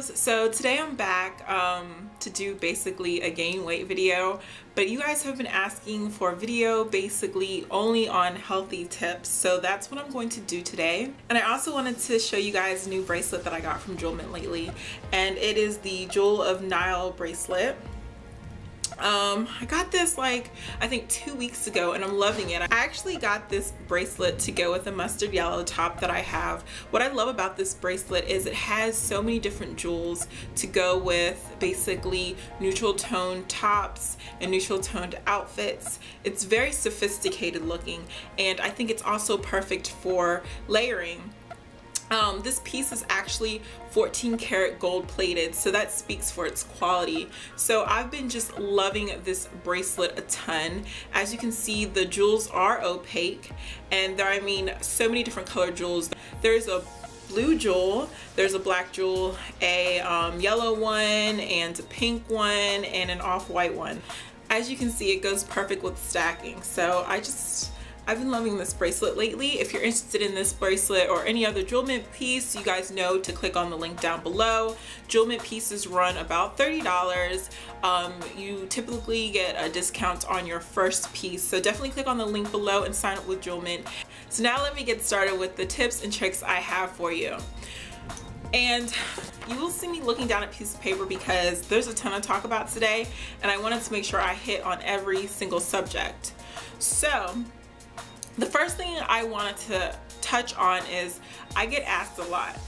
loves. So today I'm back to do basically a gain weight video, but you guys have been asking for a video basically only on healthy tips, so that's what I'm going to do today. And I also wanted to show you guys a new bracelet that I got from Jewel Mint lately, and it is the Jewel of Nile bracelet. I got this like I think 2 weeks ago and I'm loving it. I actually got this bracelet to go with a mustard yellow top that I have. What I love about this bracelet is it has so many different jewels to go with basically neutral toned tops and neutral toned outfits. It's very sophisticated looking, and I think it's also perfect for layering. This piece is actually 14 karat gold plated, so that speaks for its quality. So I've been just loving this bracelet a ton. As you can see, the jewels are opaque, and there are, so many different colored jewels. There's a blue jewel, there's a black jewel, a yellow one, and a pink one, and an off-white one. As you can see, it goes perfect with stacking. So I've been loving this bracelet lately. If you're interested in this bracelet or any other Jewel Mint piece, you guys know to click on the link down below. Jewel Mint pieces run about $30. You typically get a discount on your first piece, so definitely click on the link below and sign up with Jewel Mint. So now let me get started with the tips and tricks I have for you. And you will see me looking down at a piece of paper because there's a ton to talk about today, and I wanted to make sure I hit on every single subject. So the first thing I wanted to touch on is I get asked a lot,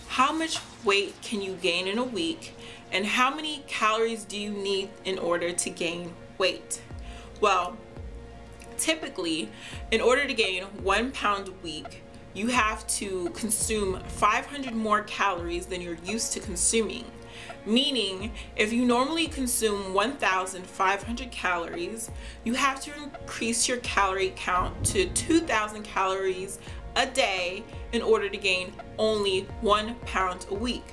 how much weight can you gain in a week, and how many calories do you need in order to gain weight? Well, typically in order to gain 1 pound a week, you have to consume 500 more calories than you're used to consuming. Meaning, if you normally consume 1,500 calories, you have to increase your calorie count to 2,000 calories a day in order to gain only 1 pound a week.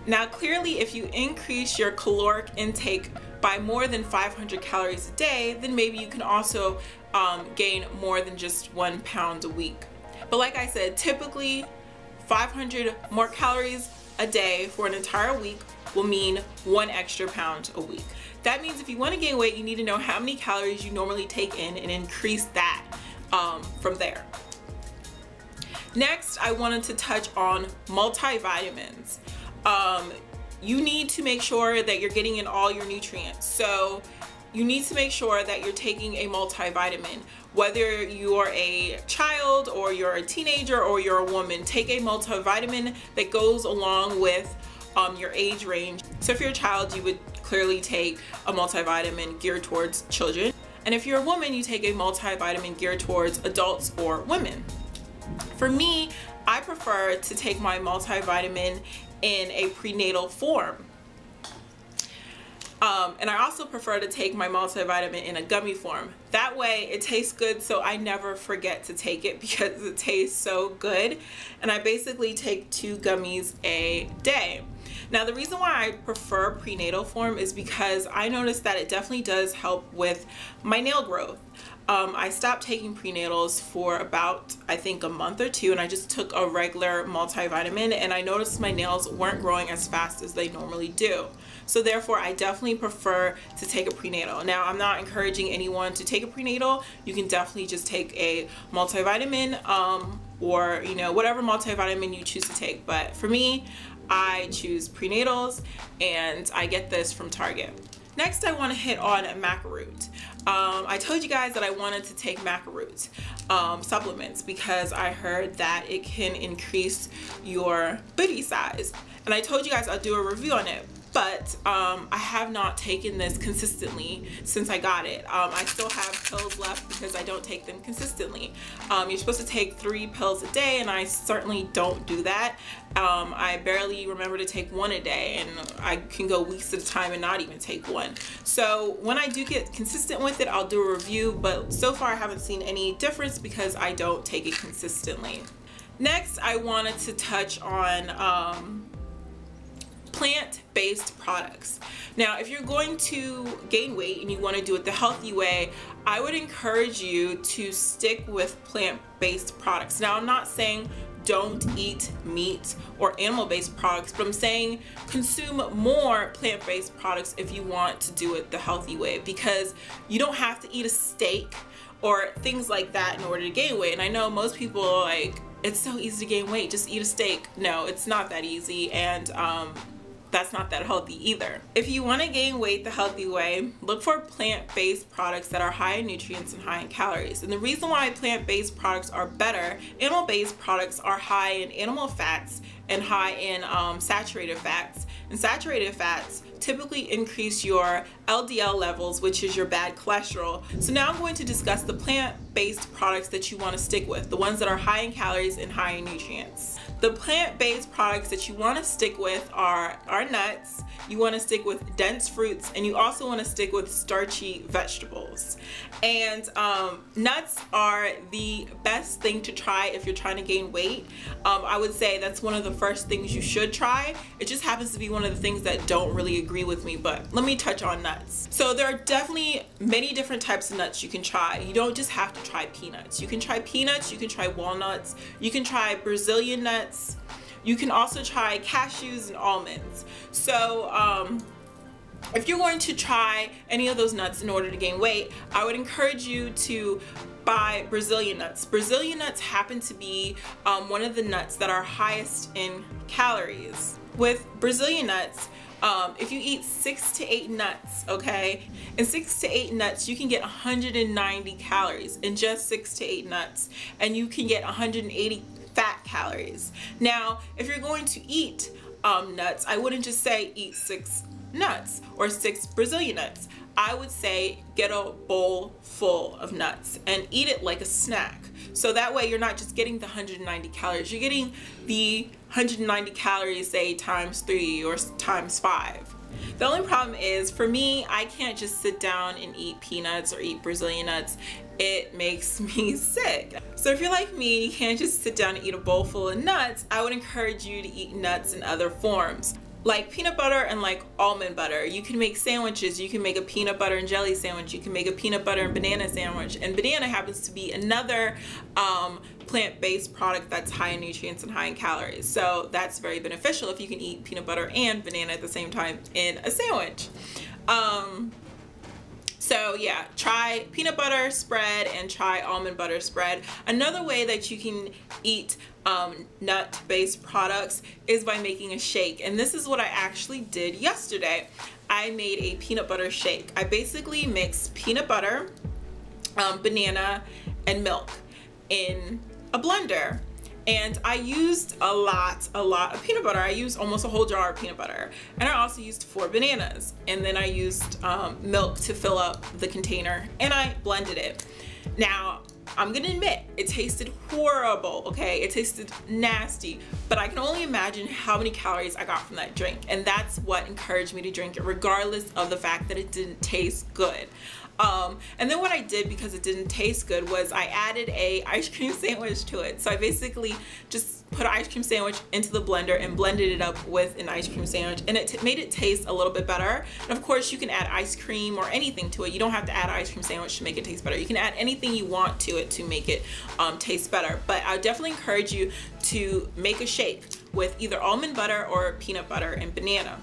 Now, clearly, if you increase your caloric intake by more than 500 calories a day, then maybe you can also gain more than just 1 pound a week. But like I said, typically 500 more calories a day for an entire week will mean 1 extra pound a week. That means if you want to gain weight, you need to know how many calories you normally take in and increase that from there. Next, I wanted to touch on multivitamins. You need to make sure that you're getting in all your nutrients. So you need to make sure that you're taking a multivitamin. Whether you're a child or you're a teenager or you're a woman, take a multivitamin that goes along with your age range. So if you're a child, you would clearly take a multivitamin geared towards children. And if you're a woman, you take a multivitamin geared towards adults or women. For me, I prefer to take my multivitamin in a prenatal form. And I also prefer to take my multivitamin in a gummy form. That way it tastes good, so I never forget to take it because it tastes so good. And I basically take 2 gummies a day. Now, the reason why I prefer prenatal form is because I noticed that it definitely does help with my nail growth. I stopped taking prenatals for about, I think, a month or 2, and I just took a regular multivitamin, and I noticed my nails weren't growing as fast as they normally do. So therefore, I definitely prefer to take a prenatal. Now, I'm not encouraging anyone to take a prenatal. You can definitely just take a multivitamin or, whatever multivitamin you choose to take. But for me, I choose prenatals, and I get this from Target. Next, I want to hit on Maca Root. I told you guys that I wanted to take Maca Root supplements because I heard that it can increase your booty size. And I told you guys I'll do a review on it. But I have not taken this consistently since I got it. I still have pills left because I don't take them consistently. You're supposed to take 3 pills a day, and I certainly don't do that. I barely remember to take 1 a day, and I can go weeks at a time and not even take 1. So when I do get consistent with it, I'll do a review, but so far I haven't seen any difference because I don't take it consistently. Next, I wanted to touch on plant-based products. Now, if you're going to gain weight and you want to do it the healthy way, I would encourage you to stick with plant-based products. Now, I'm not saying don't eat meat or animal-based products, but I'm saying consume more plant-based products if you want to do it the healthy way, because you don't have to eat a steak or things like that in order to gain weight. And I know most people are like, it's so easy to gain weight, just eat a steak. No, it's not that easy, and that's not that healthy either. If you want to gain weight the healthy way, look for plant-based products that are high in nutrients and high in calories. And the reason why plant-based products are better, animal-based products are high in animal fats and high in saturated fats. And saturated fats typically increase your LDL levels, which is your bad cholesterol. So now I'm going to discuss the plant-based products that you want to stick with, the ones that are high in calories and high in nutrients. The plant-based products that you want to stick with are nuts, you want to stick with dense fruits, and you also want to stick with starchy vegetables. And nuts are the best thing to try if you're trying to gain weight. I would say that's one of the first things you should try. It just happens to be one of the things that don't really agree with me, but let me touch on nuts. So there are definitely many different types of nuts you can try. You don't just have to try peanuts. You can try peanuts, you can try walnuts, you can try Brazilian nuts, you can also try cashews and almonds. So if you're going to try any of those nuts in order to gain weight, I would encourage you to buy Brazilian nuts. Brazilian nuts happen to be one of the nuts that are highest in calories. With Brazilian nuts, if you eat 6 to 8 nuts, okay, in 6 to 8 nuts you can get 190 calories in just 6 to 8 nuts, and you can get 180 fat calories. Now, if you're going to eat nuts, I wouldn't just say eat 6 nuts or 6 Brazilian nuts. I would say get a bowl full of nuts and eat it like a snack. So that way you're not just getting the 190 calories, you're getting the 190 calories, say, times 3 or times 5. The only problem is, for me, I can't just sit down and eat peanuts or eat Brazilian nuts. It makes me sick. So if you're like me, you can't just sit down and eat a bowl full of nuts. I would encourage you to eat nuts in other forms, like peanut butter and like almond butter. You can make sandwiches. You can make a peanut butter and jelly sandwich. You can make a peanut butter and banana sandwich. And banana happens to be another plant-based product that's high in nutrients and high in calories. So that's very beneficial if you can eat peanut butter and banana at the same time in a sandwich. So yeah, try peanut butter spread and try almond butter spread. Another way that you can eat nut-based products is by making a shake. And this is what I actually did yesterday. I made a peanut butter shake. I basically mixed peanut butter, banana, and milk in a blender. And I used a lot of peanut butter. I used almost a whole jar of peanut butter. And I also used 4 bananas. And then I used milk to fill up the container, and I blended it. Now, I'm gonna admit, it tasted horrible, okay? It tasted nasty, but I can only imagine how many calories I got from that drink. And that's what encouraged me to drink it, regardless of the fact that it didn't taste good. And then what I did, because it didn't taste good, was I added a ice cream sandwich to it. So I basically just put an ice cream sandwich into the blender and blended it up with an ice cream sandwich, and it made it taste a little bit better. And of course you can add ice cream or anything to it. You don't have to add an ice cream sandwich to make it taste better. You can add anything you want to it to make it taste better. But I definitely encourage you to make a shake with either almond butter or peanut butter and banana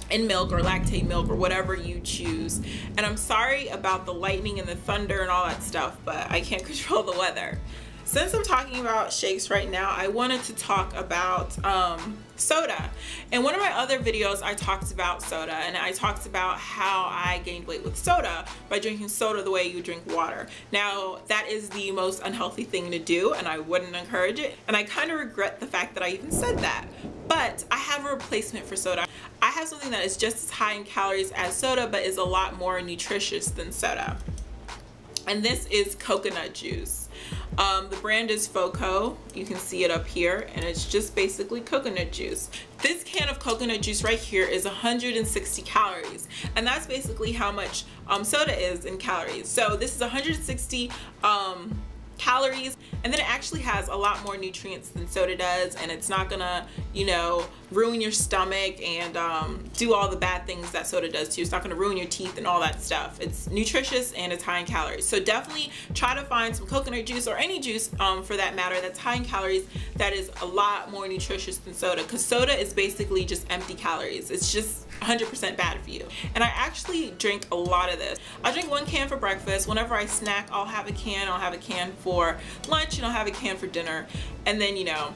and milk or lactate milk or whatever you choose. And I'm sorry about the lightning and the thunder and all that stuff, but I can't control the weather. Since I'm talking about shakes right now, I wanted to talk about soda. In one of my other videos, I talked about soda, and I talked about how I gained weight with soda by drinking soda the way you drink water. Now, that is the most unhealthy thing to do, and I wouldn't encourage it. And I kind of regret the fact that I even said that. But I have a replacement for soda. I have something that is just as high in calories as soda, but is a lot more nutritious than soda. And this is coconut juice. The brand is Foco. You can see it up here, and it's just basically coconut juice. This can of coconut juice right here is 160 calories, and that's basically how much soda is in calories. So this is 160 calories, and then it actually has a lot more nutrients than soda does, and it's not gonna, you know, ruin your stomach and do all the bad things that soda does to you. It's not gonna ruin your teeth and all that stuff. It's nutritious and it's high in calories. So definitely try to find some coconut juice, or any juice for that matter, that's high in calories, that is a lot more nutritious than soda, because soda is basically just empty calories. It's just 100% bad for you. And I actually drink a lot of this. I drink 1 can for breakfast. Whenever I snack, I'll have a can. I'll have a can for lunch, and I'll have a can for dinner. And then, you know,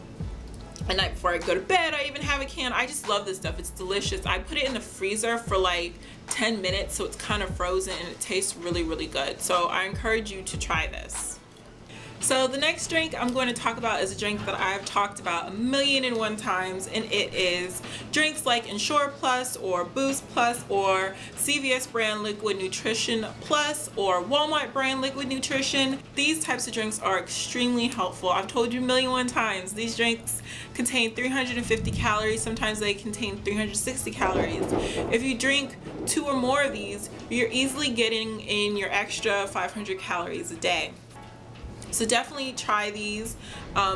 at night before I go to bed, I even have a can. I just love this stuff. It's delicious. I put it in the freezer for like 10 minutes, so it's kind of frozen, and it tastes really, really good. So I encourage you to try this. So the next drink I'm going to talk about is a drink that I've talked about 1,000,001 times, and it is drinks like Ensure Plus, or Boost Plus, or CVS brand Liquid Nutrition Plus, or Walmart brand Liquid Nutrition. These types of drinks are extremely helpful. I've told you 1,000,001 times, these drinks contain 350 calories. Sometimes they contain 360 calories. If you drink 2 or more of these, you're easily getting in your extra 500 calories a day. So definitely try these.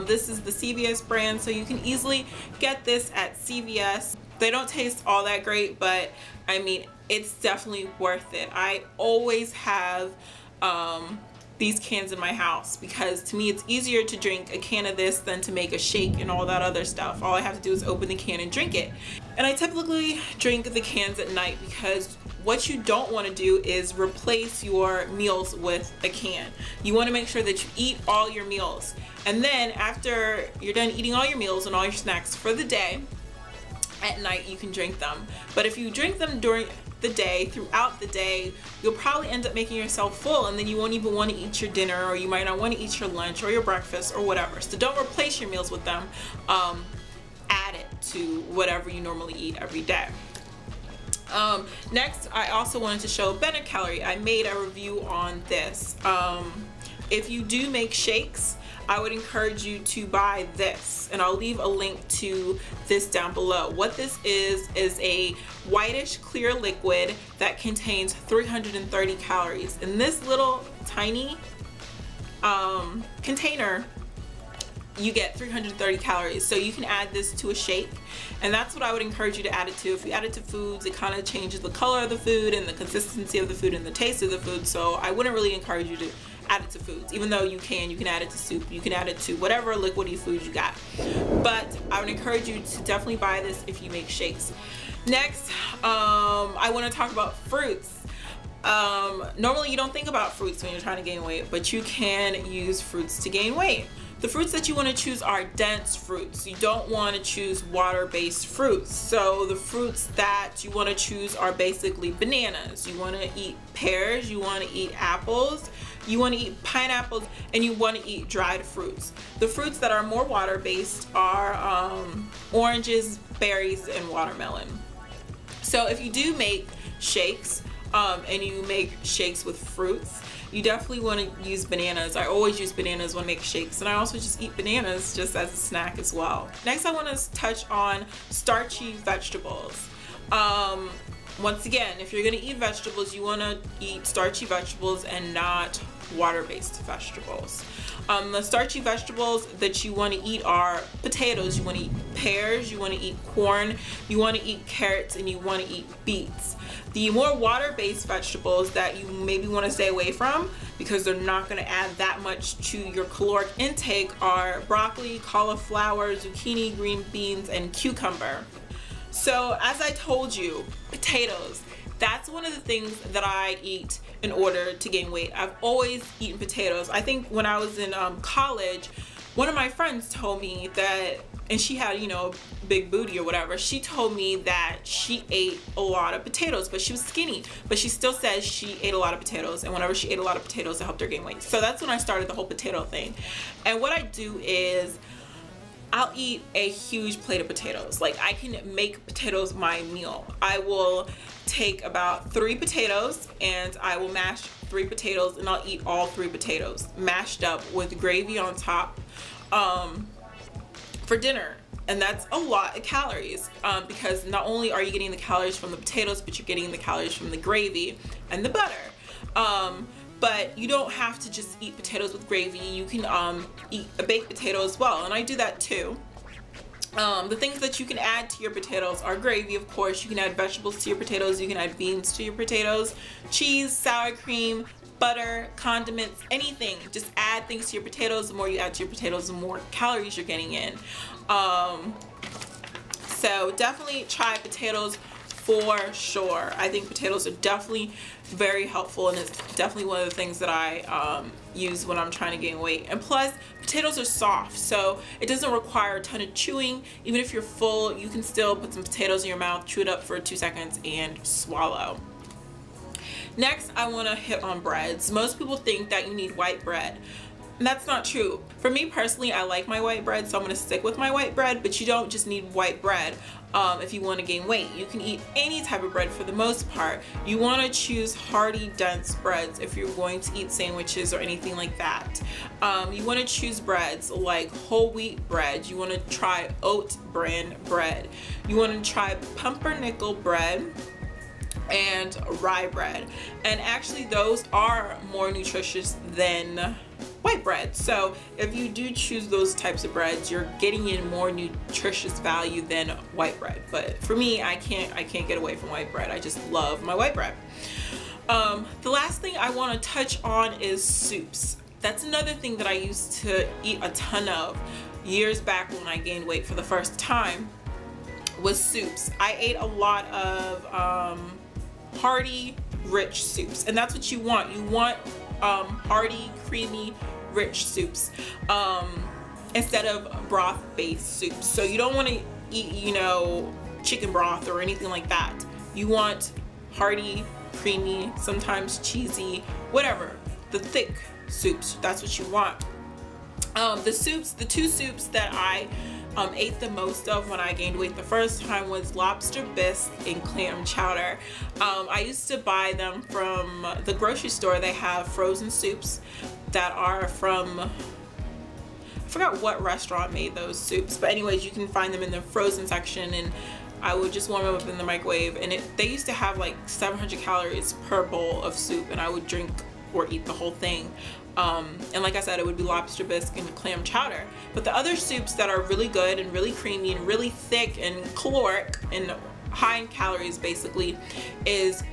This is the CVS brand, so you can easily get this at CVS. They don't taste all that great, but I mean, it's definitely worth it. I always have these cans in my house, because to me it's easier to drink a can of this than to make a shake and all that other stuff. All I have to do is open the can and drink it. And I typically drink the cans at night, because what you don't want to do is replace your meals with a can. You want to make sure that you eat all your meals, and then after you're done eating all your meals and all your snacks for the day, at night you can drink them. But if you drink them during the day, throughout the day, you'll probably end up making yourself full, and then you won't even want to eat your dinner, or you might not want to eat your lunch or your breakfast or whatever. So don't replace your meals with them. Add it to whatever you normally eat every day. Next, I also wanted to show Bennett Calorie. I made a review on this. If you do make shakes, I would encourage you to buy this, and I'll leave a link to this down below. What this is a whitish clear liquid that contains 330 calories. In this little tiny container, you get 330 calories. So you can add this to a shake, and that's what I would encourage you to add it to. If you add it to foods, it kind of changes the color of the food and the consistency of the food and the taste of the food. So I wouldn't really encourage you to add it to foods, even though you can add it to soup, you can add it to whatever liquidy food you got. But I would encourage you to definitely buy this if you make shakes. Next, I want to talk about fruits. Normally you don't think about fruits when you're trying to gain weight, but you can use fruits to gain weight. The fruits that you want to choose are dense fruits. You don't want to choose water-based fruits. So the fruits that you want to choose are basically bananas. You want to eat pears, you want to eat apples, you want to eat pineapples, and you want to eat dried fruits. The fruits that are more water-based are oranges, berries, and watermelon. So if you do make shakes, and you make shakes with fruits, you definitely want to use bananas. I always use bananas when I make shakes, and I also just eat bananas just as a snack as well. Next, I want to touch on starchy vegetables. Once again, if you're going to eat vegetables, you want to eat starchy vegetables and not water-based vegetables. The starchy vegetables that you want to eat are potatoes, you want to eat pears, you want to eat corn, you want to eat carrots, and you want to eat beets. The more water-based vegetables that you maybe want to stay away from, because they're not going to add that much to your caloric intake, are broccoli, cauliflower, zucchini, green beans, and cucumber. So as I told you, potatoes, that's one of the things that I eat in order to gain weight. I've always eaten potatoes. I think when I was in college, one of my friends told me that, and she had, you know, big booty or whatever, she told me that she ate a lot of potatoes, but she was skinny, but she still says she ate a lot of potatoes, and whenever she ate a lot of potatoes, it helped her gain weight. So that's when I started the whole potato thing. And what I do is I'll eat a huge plate of potatoes. Like, I can make potatoes my meal. I will take about 3 potatoes and I will mash 3 potatoes, and I'll eat all 3 potatoes mashed up with gravy on top for dinner. And that's a lot of calories, because not only are you getting the calories from the potatoes, but you're getting the calories from the gravy and the butter. But you don't have to just eat potatoes with gravy. You can eat a baked potato as well, and I do that too. The things that you can add to your potatoes are gravy, of course. You can add vegetables to your potatoes. You can add beans to your potatoes, cheese, sour cream, butter, condiments, anything. Just add things to your potatoes. The more you add to your potatoes, the more calories you're getting in. So definitely try potatoes for sure. I think potatoes are definitely very helpful, and it's definitely one of the things that I use when I'm trying to gain weight. And plus, potatoes are soft, so it doesn't require a ton of chewing. Even if you're full, you can still put some potatoes in your mouth, chew it up for 2 seconds, and swallow. Next, I want to hit on breads. Most people think that you need white bread. And that's not true. For me personally, I like my white bread, so I'm going to stick with my white bread, but you don't just need white bread if you want to gain weight. You can eat any type of bread for the most part. You want to choose hearty, dense breads if you're going to eat sandwiches or anything like that. You want to choose breads like whole wheat bread. You want to try oat bran bread. You want to try pumpernickel bread and rye bread. And actually those are more nutritious than white bread. So if you do choose those types of breads, you're getting in more nutritious value than white bread. But for me, I can't get away from white bread. I just love my white bread. The last thing I want to touch on is soups. That's another thing that I used to eat a ton of years back when I gained weight for the first time, was soups. I ate a lot of hearty, rich soups, and that's what you want. You want hearty, creamy, rich soups instead of broth-based soups. So you don't want to eat, you know, chicken broth or anything like that. You want hearty, creamy, sometimes cheesy, whatever, the thick soups. That's what you want. The two soups that I ate the most of when I gained weight the first time was lobster bisque and clam chowder. I used to buy them from the grocery store. They have frozen soups that are from, I forgot what restaurant made those soups, but anyways, you can find them in the frozen section, and I would just warm them up in the microwave, and they used to have like 700 calories per bowl of soup, and I would drink or eat the whole thing. And like I said, it would be lobster bisque and clam chowder. But the other soups that are really good and really creamy and really thick and caloric and high in calories basically is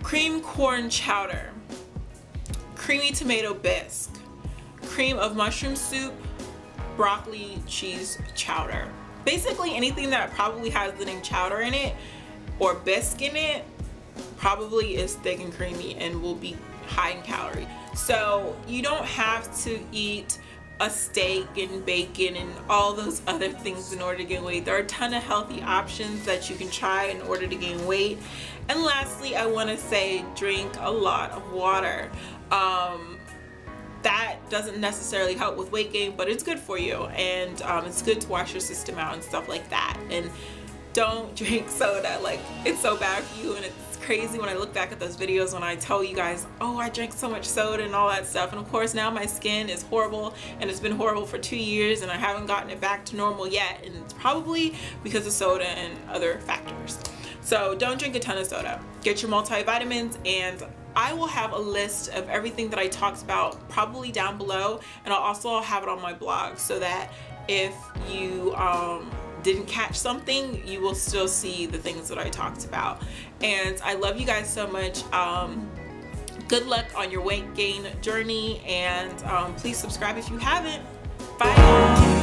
cream corn chowder, creamy tomato bisque, cream of mushroom soup, broccoli cheese chowder. Basically anything that probably has the name chowder in it or bisque in it probably is thick and creamy and will be high in calorie. So you don't have to eat a steak and bacon and all those other things in order to gain weight. There are a ton of healthy options that you can try in order to gain weight. And lastly, I want to say drink a lot of water. That doesn't necessarily help with weight gain, but it's good for you, and it's good to wash your system out and stuff like that. And don't drink soda. Like, it's so bad for you, and it's crazy when I look back at those videos when I tell you guys, oh, I drank so much soda and all that stuff. And of course now my skin is horrible, and it's been horrible for 2 years, and I haven't gotten it back to normal yet, and it's probably because of soda and other factors. So don't drink a ton of soda. Get your multivitamins, and I will have a list of everything that I talked about probably down below, and I'll also have it on my blog so that if you didn't catch something, you will still see the things that I talked about. And I love you guys so much. Good luck on your weight gain journey, and please subscribe if you haven't. Bye.